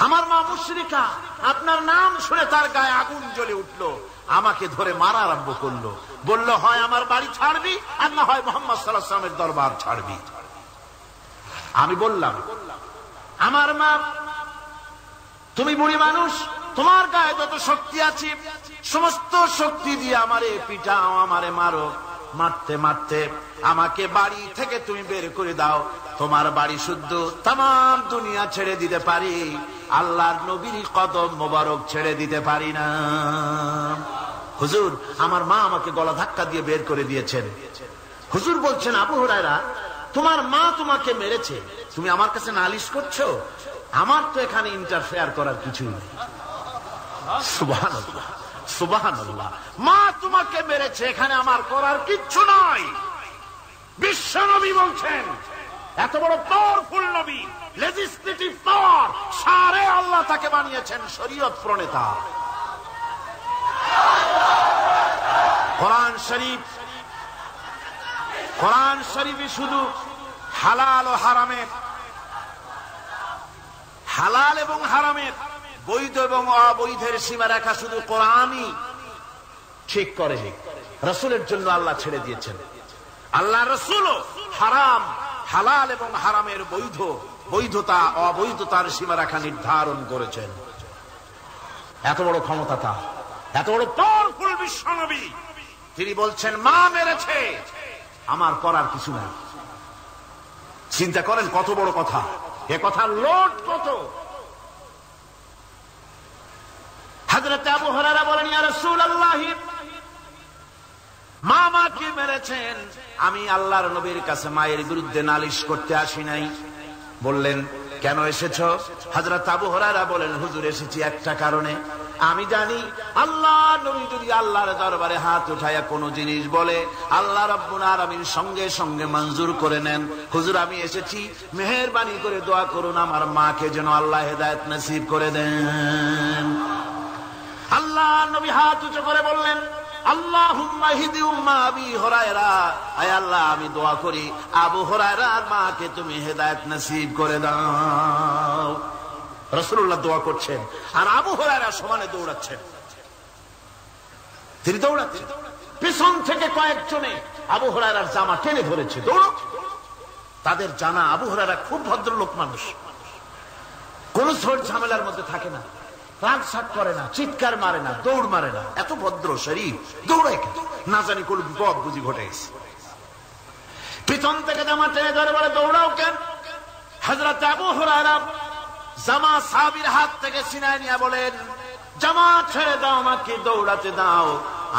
আমার মা মুশরিকা, আপনার নাম শুনে তার গায়ে আগুন জ্বলে উঠলো, আমাকে ধরে মারা আরম্ভ করলো। বলল, হয় আমার বাড়ি ছাড়বি, আর না হয় মুহাম্মদ সাল্লাল্লাহু আলাইহি ওয়াসাল্লামের দরবার ছাড়বি। আমি বললাম, আমার মা, তুমি বুড়ি মানুষ, তোমার গায়ে যত শক্তি আছে সমস্ত শক্তি দিয়ে আমারে পিটাও, আমারে মারো। মারতে মারতে আমাকে বাড়ি থেকে তুমি বের করে দাও। তোমার বাড়ি শুদ্ধ, তাম দুনিয়া ছেড়ে দিতে পারি, আল্লাহর নবীর কদম মোবারক ছেড়ে দিতে পারি না। হুজুর, আমার মা আমাকে গলা ধাক্কা দিয়ে বের করে দিয়েছেন। হুজুর বলছেন, আবু হুরায়রা, তোমার মা তোমাকে মেরেছে, তুমি আমার কাছে নালিশ করছো? আমার তো এখানে ইন্টারফেয়ার করার কিছুই নেই। সুবহানাল্লাহ, সুবহানাল্লাহ। মা তোমাকে মেরেছে, এখানে আমার করার কিচ্ছু নাই। বিশ্ব নবী বলছেন, এত বড় পাওয়ারফুল নবী, লেজিসলেটিভ পাওয়ার, সারে আল্লাহ তাকে বানিয়েছেন শরীয়ত প্রণেতা। কোরআন শরীফে শুধু হালাল ও হারামের, হালাল এবং হারামের, বৈধ এবং অবৈধের সীমারেখা শুধু কোরআনই ঠিক করে। রাসূলের জন্য আল্লাহ ছেড়ে দিয়েছেন। আল্লাহ রাসূলও হারাম, হালাল এবং হারামের বৈধতা অবৈধতার সীমারেখা নির্ধারণ করেছেন। এত বড় ক্ষমতা তার, এত বড় পাওয়ারফুল বিশ্ব নবী, তিনি বলছেন, মা মেরেছে, আমার করার কিছু নাই। চিন্তা করেন কত বড় কথা, এ কথা লোড কত। হযরত আবু হুরায়রা বলেন, ইয়া রাসূলুল্লাহ, মা আমাকে মেরেছেন, আমি আল্লাহর নবীর কাছে মায়ের বিরুদ্ধে নালিশ করতে আসি নাই। বললেন, কেন এসেছো? হযরত আবু হুরায়রা বলেন, হুজুর এসেছি একটা কারণে, আমি জানি আল্লাহ নবী যদি আল্লাহর দরবারে হাত উঠায়া কোনো জিনিস বলে, আল্লাহ রাব্বুল আলামিন সঙ্গে সঙ্গে মঞ্জুর করে নেন। হুজুর আমি এসেছি, মেহেরবানি করে দোয়া করুন আমার মাকে যেন আল্লাহ হেদায়েত নসিব করে দেন। আল্লাহ নবী হাত উঁচু করে বললেন, আল্লাহুম্মা হিদি উম্মা আবি হুরায়রা, আয় আল্লাহ আমি দোয়া করি আবু হুরায়রার মাকে তুমি হেদায়েত নসিব করে দাও। রাসূলুল্লাহ দোয়া করছেন আর আবু হুরায়রা সমানে দৌড়াচ্ছেন। তিনি দৌড়াচ্ছেন, পিছন থেকে কয়েকজনে আবু হুরায়রার জামা টেনে ধরেছে, দৌড়ো। তাদের জানা আবু হুরায়রা খুব ভদ্রলোক মানুষ, কোন ঝড় ঝামেলার মধ্যে থাকে না, রাগ সাগ করে না, চিৎকার মারে না, দৌড় মারে না, এত ভদ্র শরীর, দৌড়ায় কেন? না জানি কোন বিপদ বুঝি ঘটে গেছে। পিছন থেকে জামা টেনে ধরে বলে, দৌড়াও কেন? হযরত আবু হুরায়রা জামা সাহাবীর হাত থেকে ছিনায় নিয়ে বলেন, জামা ছেড়ে দাও, আমাকে দৌড়াতে দাও,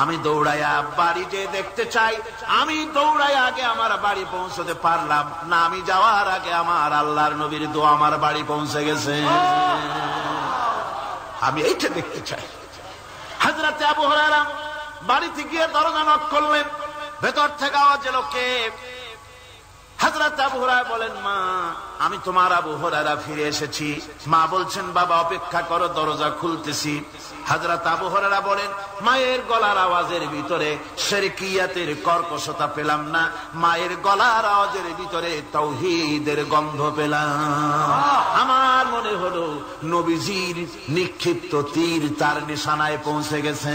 আমি দৌড়াইয়া বাড়ি যেয়ে দেখতে চাই, আমি দৌড়াইয়া আগে আমার বাড়ি পৌঁছতে পারলাম না, আমি যাওয়ার আগে আমার আল্লাহর নবীর দোয়া আমার বাড়ি পৌঁছে গেছে, আমি এইটা দেখতে চাই। হযরত আবু হুরায়রা বাড়িতে গিয়ে দরজা নক করলেন, ভেতর থেকে আওয়াজ এলো, কে? হযরত আবু হুরায়রা বলেন, মা আমি তোমার আবু হুরায়রা ফিরে এসেছি। মা বলছেন, বাবা অপেক্ষা করো, দরজা খুলতেছি। হযরত আবু হুরায়রা বলেন, মায়ের গলার আওয়াজের ভিতরে শিরকিয়াতের কর্কশতা পেলাম না, মায়ের গলার আওয়াজের ভিতরে তাওহীদের গন্ধ পেলাম। আমার মনে হলো নবীজির নিক্ষিপ্ত তীর তার নিশানায় পৌঁছে গেছে।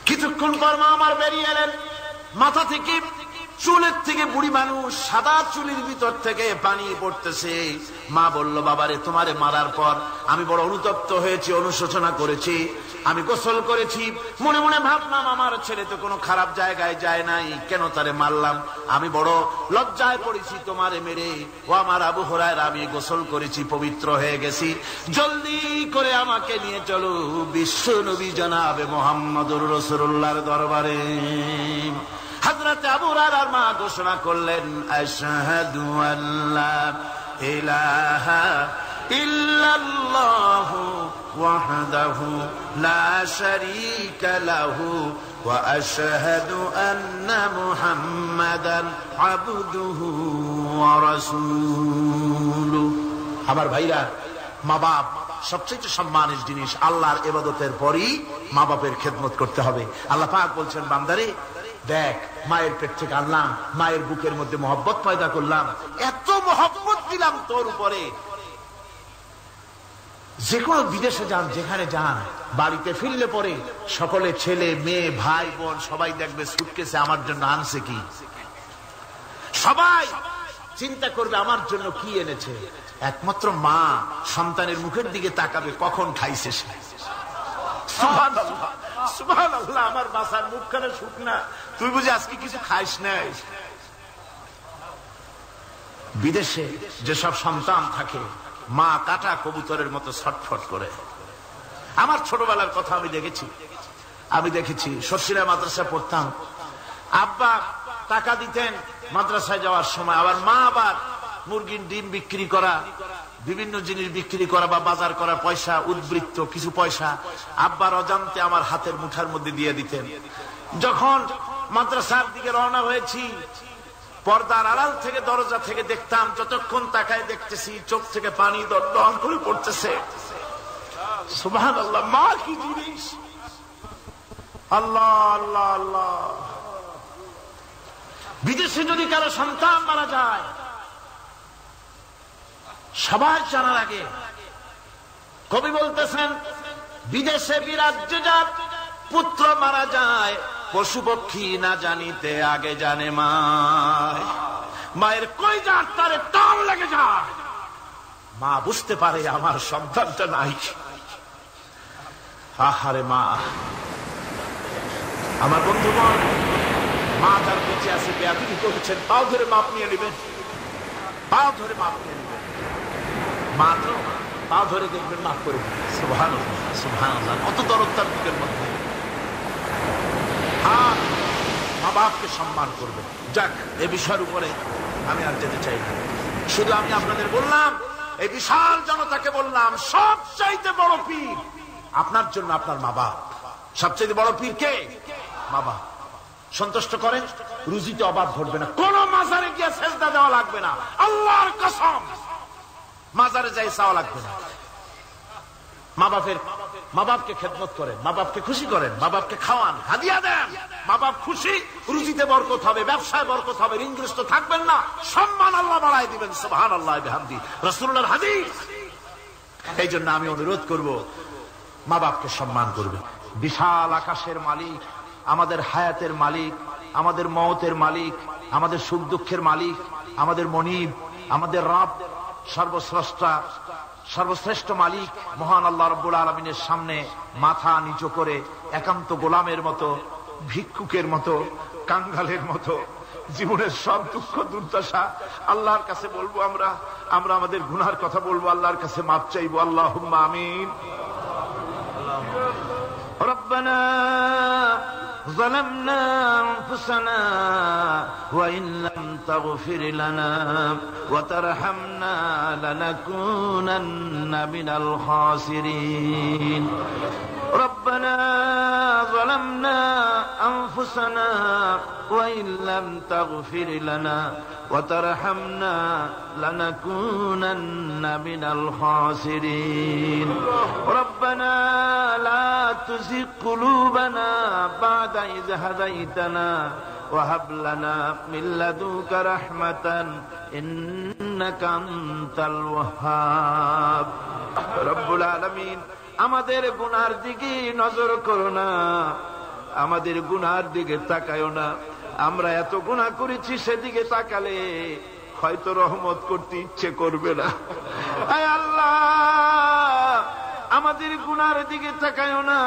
কিছুক্ষণ পর মা আমার বেরিয়ে এলেন। মাথা থেকে, চুলের থেকে, বুড়ি মানুষ, সাদা চুলের ভিতর থেকে পানি পড়তেছে। মা বলল, বাবারে তোমারে মারার পর আমি বড় অনুতপ্ত হয়েছি, অনুশোচনা করেছি, আমি গোসল করেছি। মনে মনে ভাবলাম আমার ছেলে তো কোনো খারাপ জায়গায় যায় নাই, কেন তারে মারলাম? আমি বড় লজ্জায় পড়েছি তোমারে মেরে। ও আমার আবু হুরায়রা, আমি গোসল করেছি, পবিত্র হয়ে গেছি, জলদি করে আমাকে নিয়ে চলো বিশ্ব নবী জনাবে মুহাম্মদুর রাসূলুল্লাহর দরবারে। হযরত আবু হুরায়রার মা ঘোষণা করলেন, আশহাদু আল্লা ইলাহা ইল্লাল্লাহু ওয়াহদাহু লা শারীকা লাহু ওয়া আশহাদু আন্না মুহাম্মাদান আবদুহু ওয়া রাসূলুহু। আমার ভাইরা, মা বাপ সবচেয়ে সম্মানের জিনিস। আল্লাহর ইবাদতের পরই মা বাপের খেদমত করতে হবে। আল্লাহ পাক বলছেন, বান্দারে দেখ, মায়ের পেট থেকে আনলাম, মায়ের বুকের মধ্যে মহব্বত পয়দা করলাম, এত মহব্বত দিলাম তোর উপরে, যে কোনো বিদেশে যান, যেখানে যান, বাড়িতে ফিরলে পরে সকলে, ছেলে মেয়ে ভাই বোন সবাই দেখবে সুটকেসে আমার জন্য আনছে কি। সবাই চিন্তা করবে আমার জন্য কি এনেছে। একমাত্র মা সন্তানের মুখের দিকে তাকাবে, কখন খাইছে সে। সুবহানাল্লাহ, সুবহানাল্লাহ। আমার বাসার মুখখানে শুকনা, তুই বুঝি আজকে কিছু খাইস নাই। বিদেশে যেসব সন্তান থাকে, মা কাটা কবুতরের মতো ছটফট করে। আমার ছোটবেলার কথা আমি দেখেছি। শর্ষিরা মাদ্রাসা পড়তাম, আব্বা টাকা দিতেন মাদ্রাসায় যাওয়ার সময়, আবার মা আবার মুরগির ডিম বিক্রি করা, বিভিন্ন জিনিস বিক্রি করা বা বাজার করা পয়সা, উদ্বৃত্ত কিছু পয়সা আব্বার অজান্তে আমার হাতের মুঠার মধ্যে দিয়ে দিতেন। যখন মাদ্রাসার দিকে রওনা হয়েছি, পর্দার আড়াল থেকে, দরজা থেকে দেখতাম, যতক্ষণ তাকায় দেখতেছি চোখ থেকে পানি দরদর করে পড়তেছে। সুবহানাল্লাহ, মা কি জিনিস! আল্লাহ আল্লাহ আল্লাহ। বিদেশে যদি কারো সন্তান মারা যায়, সবার জানার আগে কবি বলতেছেন, বিদেশে বিরাজ্যে যার পুত্র মারা যায়, পশু পক্ষী না জানিতে আগে জানে মা। মায়ের কই যার তারে টান লেগে যায়, মা বুঝতে পারে আমার সন্তানটা নাই। আহারে মা! আমার বন্ধুগণ, মা তার বেঁচে আছে, বেয়াদবি করেছেন, পাও ধরে মাপ নিয়ে নেবেন, পাও ধরে মাপ নিয়ে নেবেন। মা তো পা ধরে দেখবেন, মাফ করে দেবেন। সুবহানাল্লাহ, সুবহানাল্লাহ। কত দরদ তার বুকের মধ্যে। আর মা বাপকে সম্মান করবেন। যাক, এই বিষয়ের উপরে আমি আর যেতে চাই না। শুধু আমি আপনাদের বললাম, এই বিশাল জনতাকে বললাম, সবচাইতে বড় পীর আপনার জন্য আপনার মা বাপ। সবচাইতে বড় পীর কে? মা বাপ। সন্তুষ্ট করেন, রুজিতে অভাব ঘটবে না, কোন মাজারে গিয়ে সেজদা দেওয়া লাগবে না, আল্লাহর কসম, মাজারে যাই চাওয়া লাগবে না। মা বাপকে খেদমত করেন, মা বাপকে খুশি করেন, মা বাপকে খাওয়ান, হাদিয়া দেন। মা বাপ খুশি, রুজিতে বরকত হবে, ব্যবসায় বরকত হবে, ঋণগ্রস্ত থাকবেন না, সম্মান আল্লাহ বাড়াই দিবেন। সুবহানাল্লাহ বিহামদি, রাসূলুল্লাহর হাদিস। এই জন্য আমি অনুরোধ করব, মা বাপকে সম্মান করবে। বিশাল আকাশের মালিক, আমাদের হায়াতের মালিক, আমাদের মওতের মালিক, আমাদের সুখ দুঃখের মালিক, আমাদের মনিব, আমাদের রব, সর্বশ্রেষ্ঠ সর্বশ্রেষ্ঠ মালিক মহান আল্লাহ রাব্বুল আলামিনের সামনে মাথা নিচু করে একান্ত গোলামের মতো, ভিক্ষুকের মতো, কাঙ্গালের মতো জীবনের সব দুঃখ দুর্দশা আল্লাহর কাছে বলবো। আমরা আমাদের গুনার কথা বলবো, আল্লাহর কাছে মাপ চাইবো। আল্লাহুম্মা আমিন। রব্বানা ظلمنا أنفسنا وإن لم تغفر لنا وترحمنا لنكونن من الخاسرين. رب ربنا ظلمنا أنفسنا وإن لم تغفر لنا وترحمنا لنكونن من الخاسرين ربنا لا تزغ قلوبنا بعد إذ هديتنا وهب لنا من لدنك رحمة إنك أنت الوهاب رب العالمين আমাদের গুনার দিকে নজর করো না, আমাদের গুনার দিকে তাকায়ো না। আমরা এত গুনাহ করেছি, সেদিকে তাকালে হয়তো রহমত করতে ইচ্ছে করবে না। আয় আল্লাহ, আমাদের গুনার দিকে তাকায়ো না,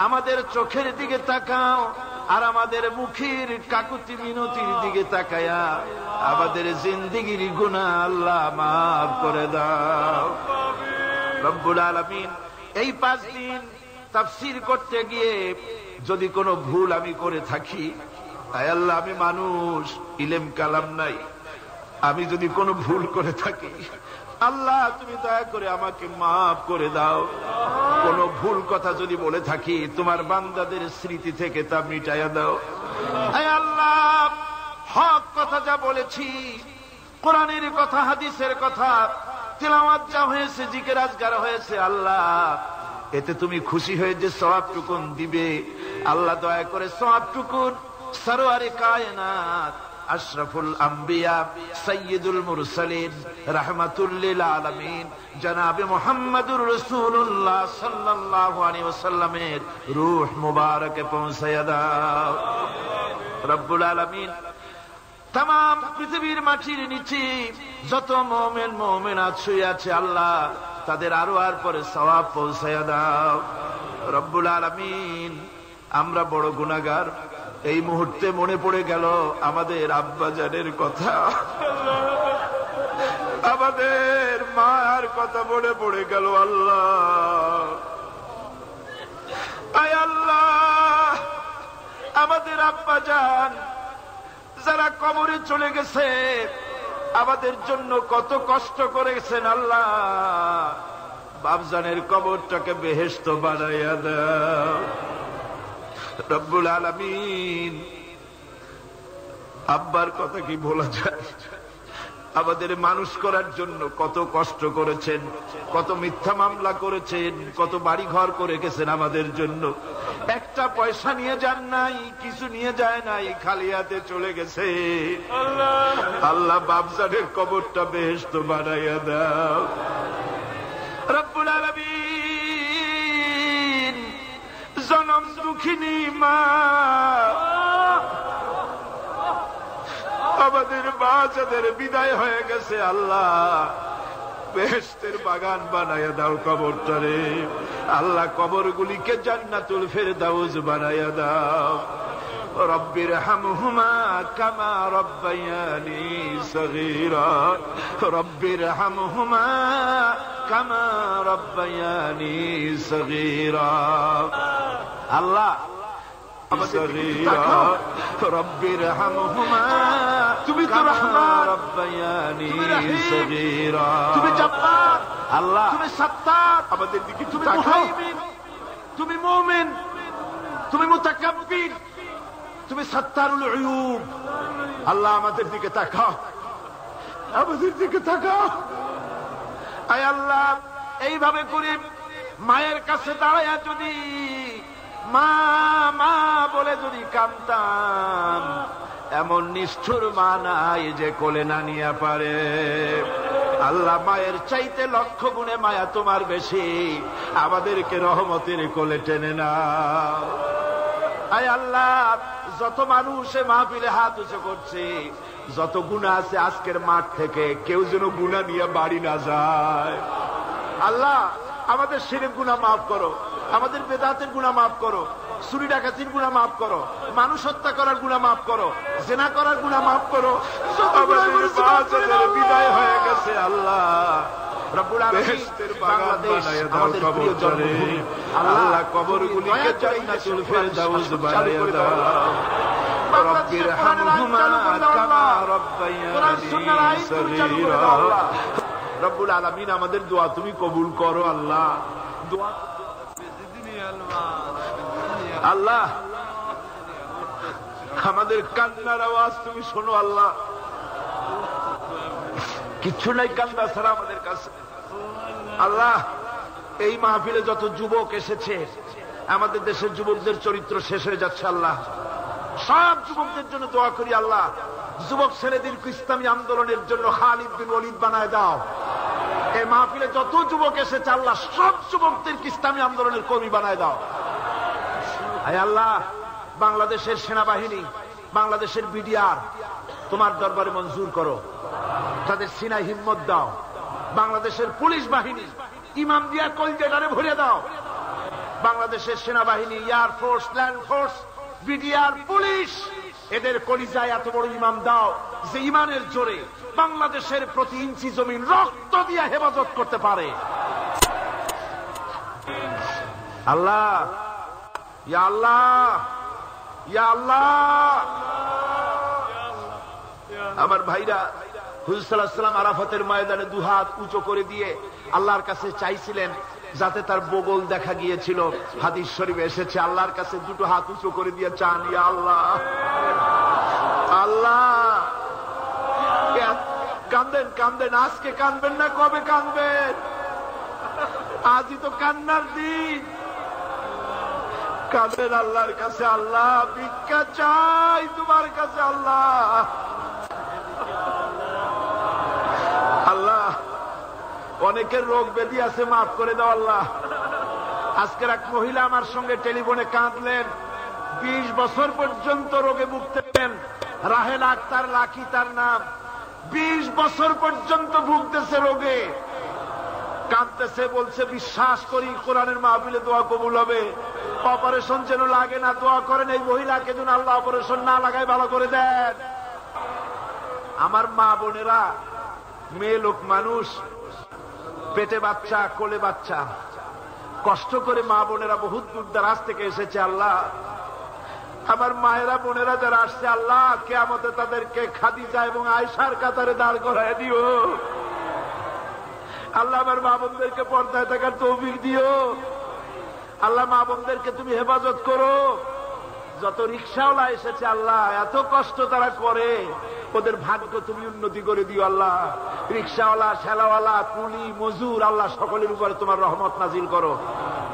আমাদের চোখের দিকে তাকাও, আর আমাদের মুখের কাকুতি মিনতির দিকে তাকায়া আমাদের জিন্দেগির গুনাহ আল্লাহ মাফ করে দাও। রব্বুল আলামিন, এই 5 দিন তাফসীর করতে গিয়ে যদি কোনো ভুল আমি করে থাকি, আয় আল্লাহ, আমি মানুষ, ইলম কালাম নাই, আমি যদি কোনো ভুল করে থাকি আল্লাহ তুমি দয়া করে আমাকে মাফ করে দাও। কোনো ভুল কথা যদি বলে থাকি তোমার বান্দাদের স্মৃতি থেকে তা মিটাইয়া দাও। আয় আল্লাহ, হক কথা যা বলেছি, কোরআনের কথা, হাদিসের কথা, তিলাওয়াত যা হয়েছে, জিকির আজকার হয়েছে, আল্লাহ এতে তুমি খুশি হয়ে যে সওয়াবটুকুন দিবে, আল্লাহ দয়া করে সওয়াবটুকুন সরওয়ারে কায়নাত আশরাফুল আম্বিয়া সাইয়্যিদুল মুরসালিন রাহমাতুল লিল আলামিন জনাবে মুহাম্মদুর রাসূলুল্লাহ সাল্লাল্লাহু আলাইহি ওয়াসাল্লামের রূহ মুবারকে পৌঁছায়া দাও। রব্বুল আলামিন, তাম পৃথিবীর মাটির নিচে যত মুমিন মুমিনাত শুয়ে আছে আল্লাহ তাদের আরো আর পরে সওয়াব পৌঁছায়া দাও। রব্বুল আলামিন, আমরা বড় গুনাহগার। এই মুহূর্তে মনে পড়ে গেল আমাদের আব্বাজানের কথা, আমাদের মার কথা মনে পড়ে গেল। আল্লাহ, আয় আল্লাহ, আমাদের আব্বাজান যারা কবরে চলে গেছে আমাদের জন্য কত কষ্ট করেছেন, আল্লাহ বাপজানের কবরটাকে বেহেশত বানাইয়া দাও। রব্বুল আলামিন, আব্বার কথা কি বলা যায়? আমাদের মানুষ করার জন্য কত কষ্ট করেছেন, কত মিথ্যা মামলা করেছেন, কত বাড়ি ঘর করে গেছেন আমাদের জন্য। একটা পয়সা নিয়ে যান নাই, কিছু নিয়ে যায় নাই, খালি হাতে চলে গেছে। আল্লাহ বাপজানের কবরটা বেহেশত বানাইয়া দাও। রব্বুল আলামিন, জনম দুঃখিনী মা, আমাদের মা যাদের বিদায় হয়ে গেছে আল্লাহ বেহেশতের বাগান বানাইয়া দাও কবরটারে। আল্লাহ কবরগুলিকে জান্নাতুল ফেরদাউস বানাইয়া দাও। রব্বির হামহুমা কামা রব্বায়ানি সগীরা, রব্বির হামহুমা কামা রব্বায়ানি সগীরা। আল্লাহ রব্বির হামহুমা, তুমি তো রহমান, রব্বায়ানি সগীরা, তুমি জব্বার, আল্লাহ তুমি সত্তার, আমাদের দিকে তুমি মুহাইমিন, তুমি মুমিন, তুমি মুতাকাব্বির, তুমি সত্তারুল উয়ুব। আল্লাহ আমাদের দিকে তাকাও, আমাদের দিকে তাকাও। আয় আল্লাহ, এইভাবে করে মায়ের কাছে দাঁড়ায়া যদি মা মা বলে যদি কাঁদতাম, এমন নিষ্ঠুর মা নাই যে কোলে না নিয়ে পারে। আল্লাহ, মায়ের চাইতে লক্ষ গুণে মায়া তোমার বেশি, আমাদেরকে রহমতের কোলে টেনে নাও। আয় আল্লাহ, যত মানুষ মাহফিলে হাত উঁচু করছে, যত গুনাহ আছে আজকের মাঠ থেকে কেউ যেন গুনাহ নিয়ে বাড়ি না যায়। আল্লাহ, আমাদের শিরক গুনাহ মাফ করো, আমাদের বেদাতের গুনাহ মাফ করো, চুরি ডাকাতির গুনাহ মাফ করো, মানুষ হত্যা করার গুনাহ মাফ করো, জেনা করার গুনাহ মাফ করো। আমাদের বিদায় হয়ে গেছে আল্লাহ রব্বুল আলামিন, বাংলাদেশ আমাদের প্রিয় জন্মভূমি, আল্লাহ কবরগুলিকে জান্নাতুল ফেরদাউস বানাইয়া দাও। রব্বির হামহুমা কামা রব্বায়ানি সগীরা। রব্বুল আলামিন, আমাদের দোয়া তুমি কবুল করো আল্লাহ। দোয়া আল্লাহ আমাদের কান্নার আওয়াজ তুমি শোনো আল্লাহ, কিচ্ছু নাই কান্না ছাড়া আমাদের কাছে। আল্লাহ এই মাহফিলে যত যুবক এসেছে, আমাদের দেশের যুবকদের চরিত্র শেষ হয়ে যাচ্ছে আল্লাহ, সব যুবকদের জন্য দোয়া করি আল্লাহ, যুবক ছেলেদেরকে ইসলামী আন্দোলনের জন্য খালিদ বিন ওয়ালিদ বানায় দাও। এই মাহফিলে যত যুবক এসেছে আল্লাহ, সব যুবকদেরকে ইসলামী আন্দোলনের কর্মী বানায় দাও। আয় আল্লাহ বাংলাদেশের সেনাবাহিনী, বাংলাদেশের বিডিআর তোমার দরবারে মঞ্জুর করো, তাদের সিনায় হিম্মত দাও। বাংলাদেশের পুলিশ বাহিনী ইমাম দিয়া কলজেটারে ভরে দাও। বাংলাদেশের সেনাবাহিনী, air force, land force, BDR, police, এদের কলিজায় এত বড় ইমাম দাও যে ইমানের জোরে বাংলাদেশের প্রতি ইঞ্চি জমিন রক্ত দিয়ে হেফাজত করতে পারে। আল্লাহ, ইয়া আল্লাহ, ইয়া আল্লাহ। আমার ভাইরা, হুজুর সাল্লাল্লাহু আলাইহি ওয়াসাল্লাম আরাফাতের ময়দানে দুহাত উঁচু করে দিয়ে আল্লাহর কাছে চাইছিলেন, যাতে তার বগল দেখা গিয়েছিল। হাদিস শরীফে এসেছে, আল্লাহর কাছে দুটো হাত উঁচু করে দিয়ে চান, ইয়া আল্লাহ, আল্লাহ। কান্দেন কান্দেন, আজকে কানবেন না কবে কানবেন? আজই তো কান্নার দিন। কাঁদেন আল্লাহর কাছে, আল্লাহ ভিক্ষা চাই তোমার কাছে আল্লাহ। আল্লাহ অনেকের রোগ ব্যাধি আছে, মাফ করে দাও আল্লাহ। আজকের এক মহিলা আমার সঙ্গে টেলিফোনে কাঁদলেন, 20 বছর পর্যন্ত রোগে ভুগতেন। রাহেল আক্তার লাকি তার নাম। 20 বছর পর্যন্ত ভুগতেছে রোগে, কাঁদতেছে, বলছে বিশ্বাস করি কোরআনের মাহফিলে দোয়া কবুল হবে, অপারেশন যেন লাগে না, দোয়া করেন এই মহিলাকে যেন আল্লাহ অপারেশন না লাগায় ভালো করে দেন। আমার মা বোনেরা, মেয়ে লোক মানুষ, পেটে বাচ্চা, কোলে বাচ্চা, কষ্ট করে মা বোনেরা বহুত দূর দারাজ থেকে এসেছে আল্লাহ। আমার মায়েরা বোনেরা যারা আসছে আল্লাহ, কিয়ামতে তাদেরকে খাদিজা এবং আয়েশার কাতারে দাঁড় করায় দিও আল্লাহ। আমার মা বোনদেরকে পর্দায় থাকার তৌফিক দিও আল্লাহ। মা বোনদেরকে তুমি হেফাজত করো। যত রিকশাওয়ালা এসেছে আল্লাহ, এত কষ্ট তারা করে, ওদের ভাগ্য তুমি উন্নতি করে দিও আল্লাহ। রিকশাওয়ালা, ঠেলাওয়ালা, কুলি, মজুর, আল্লাহ সকলের উপরে তোমার রহমত নাজিল করো।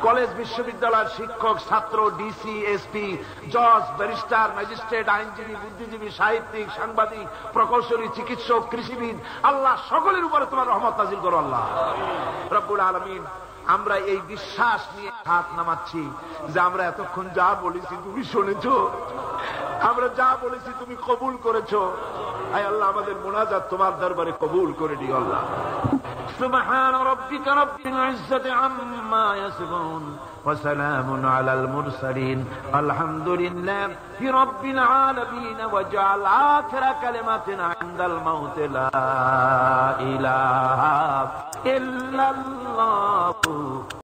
কলেজ বিশ্ববিদ্যালয়ের শিক্ষক, ছাত্র, ডিসি, এসপি, জজ, ব্যারিস্টার, ম্যাজিস্ট্রেট, আইনজীবী, বুদ্ধিজীবী, সাহিত্যিক, সাংবাদিক, প্রকৌশলী, চিকিৎসক, কৃষিবিদ, আল্লাহ সকলের উপরে তোমার রহমত নাজিল করো আল্লাহ রব্বুল আলামিন। আমরা এই বিশ্বাস নিয়ে হাত নামাচ্ছি যে আমরা এতক্ষণ যা বলেছি তুমি শুনেছো, আমরা যা বলেছি তুমি কবুল করেছো। আয় আল্লাহ আমাদের মুনাজাত তোমার দরবারে কবুল করে দিও আল্লাহ। সুবহান রাব্বিকা রাব্বিল ইজ্জাতি আম্মা ইয়াসিফুন ওয়া সালামুন আলাল মুরসালিন আলহামদুলিল্লাহি রাব্বিল আলামিন ওয়া জাআল আখিরা কালিমাতিনা ইনদাল মাউত লা ইলাহা ইল্লাল্লাহ।